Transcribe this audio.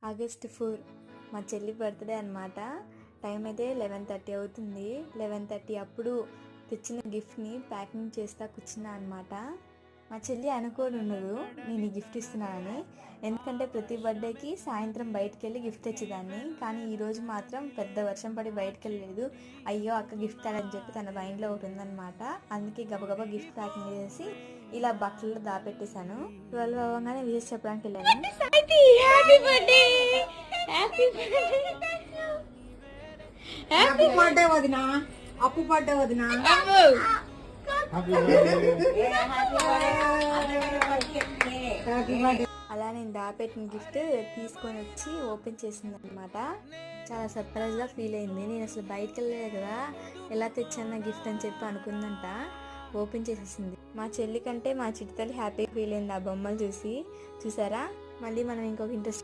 August 4 మా చెల్లి birthday అనమాట. టైం అయితే 11:30 అవుతుంది. 11:30 అప్పుడు తెచ్చిన గిఫ్ట్ని ప్యాకింగ్ చేస్తా కూర్చున్నా అనమాట. మా చెల్లి అనుకోని ఉండదు నేను ఈ గిఫ్ట్ ఇస్తున్నానని. ఎందుకంటే ప్రతి బర్త్డేకి సాయంత్రం బయటకు వెళ్ళి గిఫ్ట్ తెచ్చేదాన్ని. కానీ ఈరోజు మాత్రం పెద్ద వర్షం పడి బయటకు వెళ్ళలేదు. అయ్యో అక్క గిఫ్ట్ అని చెప్పి తన మైండ్లో ఒకటి ఉందన్నమాట. అందుకే గబగబా గిఫ్ట్ ప్యాకింగ్ చేసి ఇలా బట్టల్లో దాపెట్టేశాను. 12 అవ్వగానే విషెస్ చెప్పడానికి వెళ్ళాను. అలా నేను దాపెట్టిన గిఫ్ట్ తీసుకొని వచ్చి ఓపెన్ చేసింది అనమాట. చాలా సర్ప్రైజ్గా ఫీల్ అయింది. నేను అసలు బయటకు వెళ్ళలేదు కదా, ఎలా తెచ్చాను గిఫ్ట్ అని చెప్పి అనుకుందంట. ఓపెన్ చేసేసింది. మా చెల్లి కంటే మా చిట్టి తల్లి హ్యాపీగా ఫీల్ అయింది ఆ బొమ్మలు చూసారా. మళ్ళీ మనం ఇంకొక ఇంట్రెస్ట్